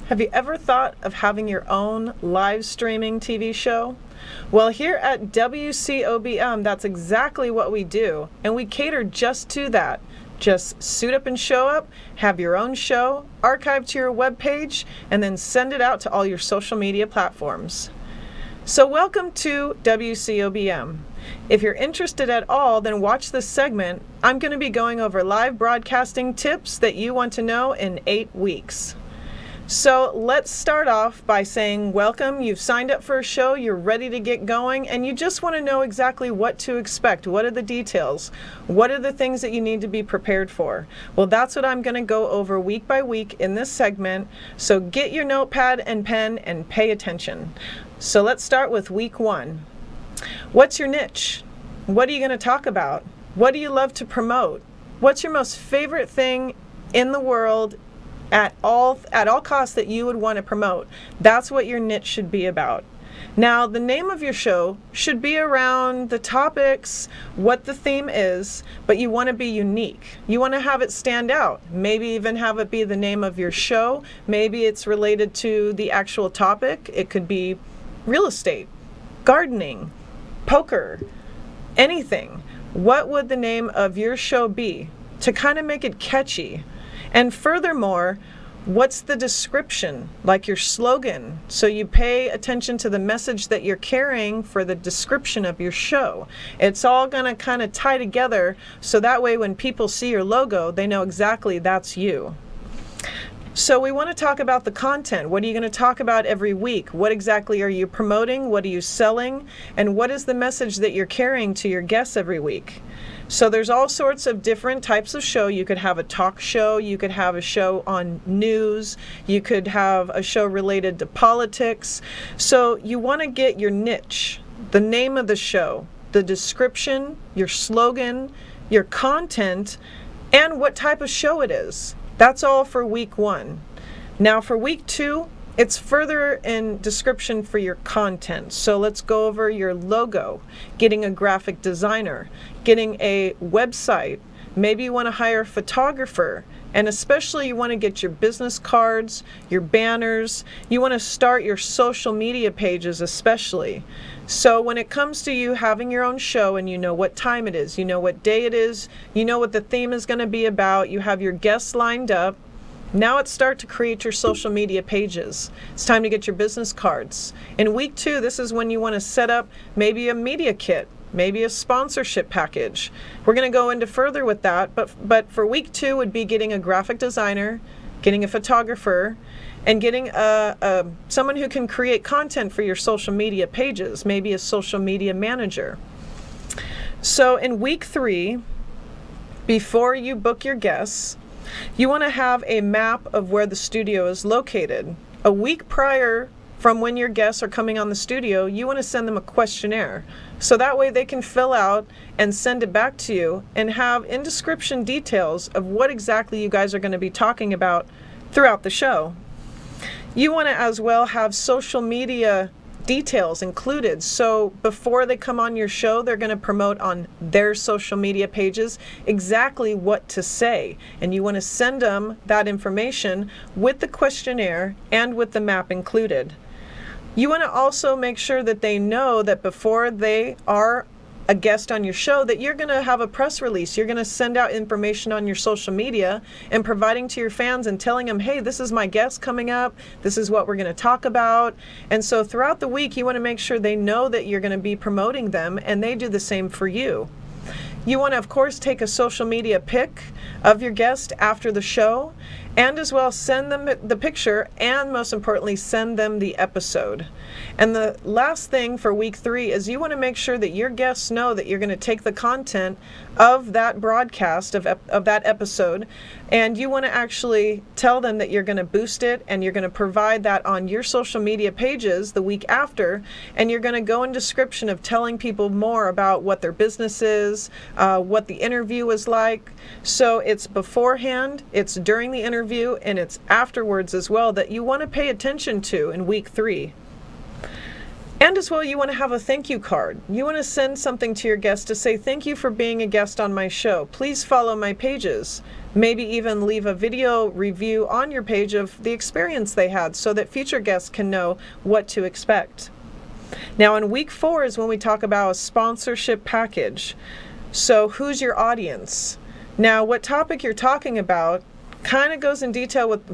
Have you ever thought of having your own live streaming TV show? Well, here at WCOBM, that's exactly what we do, and we cater just to that. Just suit up and show up, have your own show, archive to your webpage, and then send it out to all your social media platforms. So welcome to WCOBM. If you're interested at all, then watch this segment. I'm going to be going over live broadcasting tips that you want to know in 8 weeks. So let's start off by saying welcome. You've signed up for a show, you're ready to get going, and you just want to know exactly what to expect. What are the details? What are the things that you need to be prepared for? Well, that's what I'm going to go over week by week in this segment. So get your notepad and pen and pay attention. So let's start with week 1. What's your niche? What are you going to talk about? What do you love to promote? What's your most favorite thing in the world at all costs that you would want to promote? That's what your niche should be about. Now, the name of your show should be around the topics, what the theme is, but you want to be unique. You want to have it stand out. Maybe even have it be the name of your show. Maybe it's related to the actual topic. It could be real estate, gardening, poker, anything. What would the name of your show be to kind of make it catchy? And furthermore, what's the description, like your slogan? So you pay attention to the message that you're carrying for the description of your show. It's all going to kind of tie together so that way when people see your logo, they know exactly that's you. So we want to talk about the content. What are you going to talk about every week? What exactly are you promoting? What are you selling? And what is the message that you're carrying to your guests every week? So there's all sorts of different types of show. You could have a talk show. You could have a show on news. You could have a show related to politics. So you want to get your niche, the name of the show, the description, your slogan, your content, and what type of show it is. That's all for week 1. Now for week 2, it's further in description for your content. So let's go over your logo, getting a graphic designer, getting a website. Maybe you want to hire a photographer, and especially you want to get your business cards, your banners. You want to start your social media pages especially. So when it comes to you having your own show and you know what time it is, you know what day it is, you know what the theme is going to be about, you have your guests lined up, now it's start to create your social media pages. It's time to get your business cards. In week 2, this is when you want to set up maybe a media kit, maybe a sponsorship package. We're going to go into further with that, but for week 2 would be getting a graphic designer, getting a photographer, and getting someone who can create content for your social media pages, maybe a social media manager. So in week 3, before you book your guests, you want to have a map of where the studio is located. A week prior from when your guests are coming on the studio, you want to send them a questionnaire. So that way they can fill out and send it back to you and have in description details of what exactly you guys are going to be talking about throughout the show. You want to as well have social media details included. So before they come on your show, they're going to promote on their social media pages exactly what to say. And you want to send them that information with the questionnaire and with the map included. You want to also make sure that they know that before they are a guest on your show that you're going to have a press release. You're going to send out information on your social media and providing to your fans and telling them, hey, this is my guest coming up. This is what we're going to talk about. And so throughout the week, you want to make sure they know that you're going to be promoting them and they do the same for you. You want to, of course, take a social media pic of your guest after the show and as well send them the picture and most importantly, send them the episode. And the last thing for week 3 is you want to make sure that your guests know that you're going to take the content of that broadcast, of that episode, and you want to actually tell them that you're going to boost it and you're going to provide that on your social media pages the week after, and you're going to go in description of telling people more about what their business is, what the interview was like. So it's beforehand, it's during the interview, and it's afterwards as well that you want to pay attention to in week 3. And as well, you want to have a thank you card. You want to send something to your guest to say, thank you for being a guest on my show. Please follow my pages. Maybe even leave a video review on your page of the experience they had so that future guests can know what to expect. Now in week 4 is when we talk about a sponsorship package. So who's your audience? Now what topic you're talking about kind of goes in detail with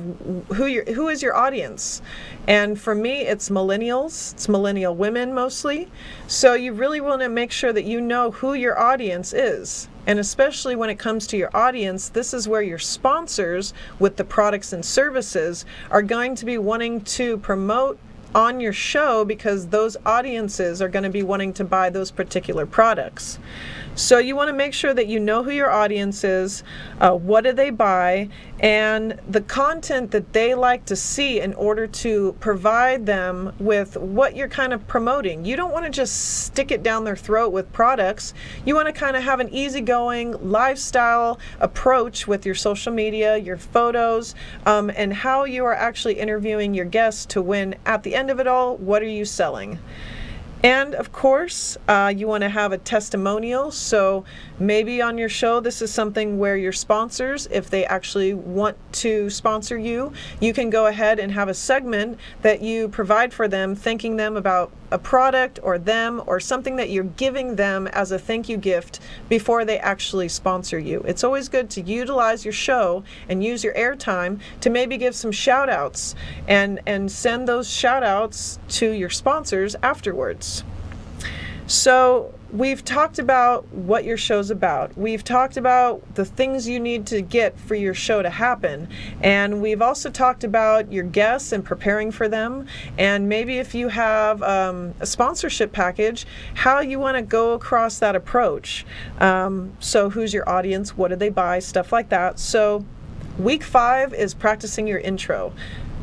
who is your audience. And for me, it's millennials. It's millennial women mostly. So you really want to make sure that you know who your audience is. And especially when it comes to your audience, this is where your sponsors with the products and services are going to be wanting to promote on your show, because those audiences are going to be wanting to buy those particular products. So you want to make sure that you know who your audience is, what do they buy, and the content that they like to see in order to provide them with what you're kind of promoting. You don't want to just stick it down their throat with products. You want to kind of have an easygoing lifestyle approach with your social media, your photos, and how you are actually interviewing your guests to win at the end of it all, what are you selling? And of course, you want to have a testimonial. So maybe on your show, this is something where your sponsors, if they actually want to sponsor you, you can go ahead and have a segment that you provide for them, thanking them about a product or them or something that you're giving them as a thank you gift before they actually sponsor you. It's always good to utilize your show and use your airtime to maybe give some shout outs and send those shout outs to your sponsors afterwards. So we've talked about what your show's about. We've talked about the things you need to get for your show to happen. And we've also talked about your guests and preparing for them. And maybe if you have a sponsorship package, how you want to go across that approach. So who's your audience? What do they buy? Stuff like that. So week 5 is practicing your intro.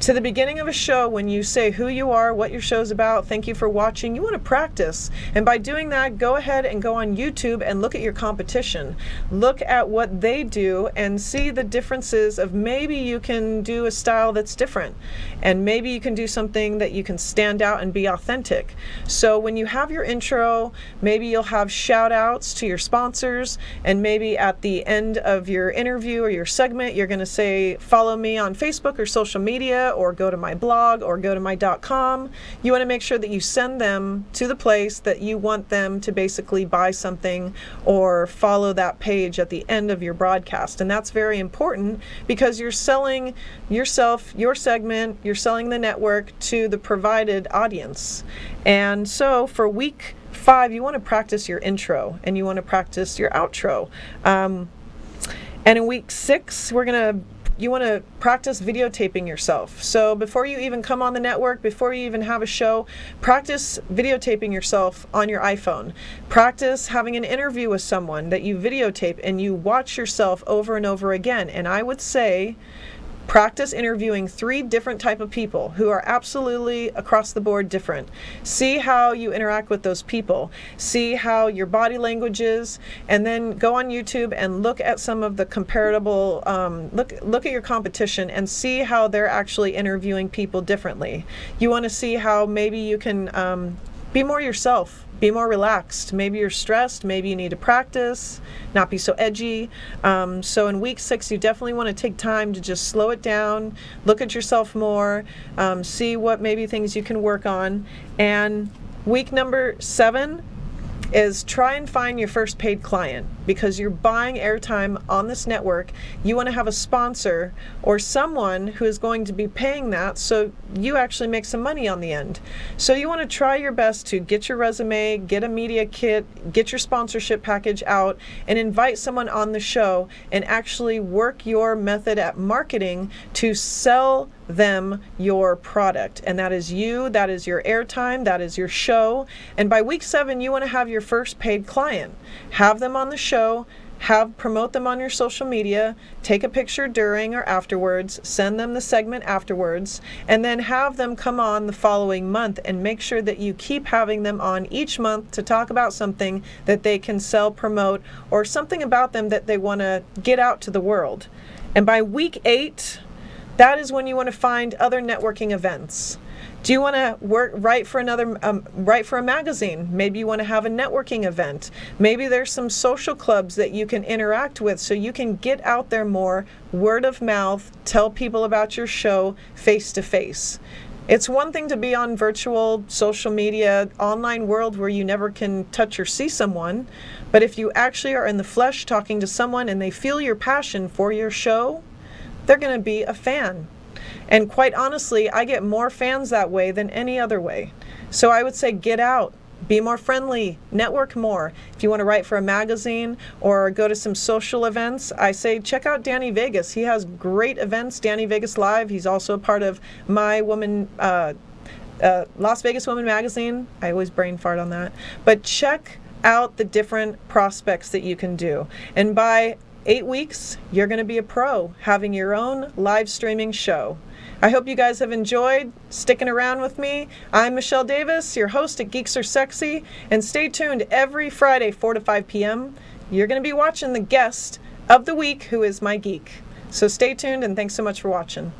To the beginning of a show, when you say who you are, what your show's about, thank you for watching, you want to practice. And by doing that, go ahead and go on YouTube and look at your competition. Look at what they do and see the differences of maybe you can do a style that's different. And maybe you can do something that you can stand out and be authentic. So when you have your intro, maybe you'll have shout outs to your sponsors. And maybe at the end of your interview or your segment, you're going to say, follow me on Facebook or social media, or go to my blog, or go to my .com. You want to make sure that you send them to the place that you want them to basically buy something or follow that page at the end of your broadcast. And that's very important because you're selling yourself, your segment, you're selling the network to the provided audience. And so for week 5, you want to practice your intro and you want to practice your outro. And in week 6, you want to practice videotaping yourself. So before you even come on the network, before you even have a show, practice videotaping yourself on your iPhone. Practice having an interview with someone that you videotape and you watch yourself over and over again. And I would say practice interviewing 3 different type of people who are absolutely across the board different. See how you interact with those people. See how your body language is, and then go on YouTube and look at some of the comparable, look at your competition and see how they're actually interviewing people differently. You want to see how maybe you can be more yourself. Be more relaxed. Maybe you're stressed. Maybe you need to practice, not be so edgy. So in week 6, you definitely want to take time to just slow it down, look at yourself more, see what maybe things you can work on. And week number 7 is try and find your first paid client, because you're buying airtime on this network. You want to have a sponsor or someone who is going to be paying that so you actually make some money on the end. So you want to try your best to get your resume, get a media kit, get your sponsorship package out, and invite someone on the show and actually work your method at marketing to sell them your product. And that is you, that is your airtime, that is your show. And by week 7, you want to have your first paid client. Have them on the show, promote them on your social media, take a picture during or afterwards, send them the segment afterwards, and then have them come on the following month, and make sure that you keep having them on each month to talk about something that they can sell, promote, or something about them that they want to get out to the world. And by week 8, that is when you want to find other networking events. Do you want to write for a magazine? Maybe you want to have a networking event. Maybe there's some social clubs that you can interact with so you can get out there more, word of mouth, tell people about your show face to face. It's one thing to be on virtual social media, online world where you never can touch or see someone, but if you actually are in the flesh talking to someone and they feel your passion for your show, they're going to be a fan. And quite honestly, I get more fans that way than any other way. So I would say get out, be more friendly, network more. If you want to write for a magazine or go to some social events, I say check out Danny Vegas. He has great events, Danny Vegas Live. He's also a part of my Las Vegas Woman magazine. I always brain fart on that. But check out the different prospects that you can do. And by 8 weeks, you're going to be a pro having your own live streaming show. I hope you guys have enjoyed sticking around with me. I'm Michelle Davis, your host at Geeks Are Sexy, and stay tuned every Friday, 4 to 5 p.m. You're going to be watching the guest of the week, who is my geek. So stay tuned, and thanks so much for watching.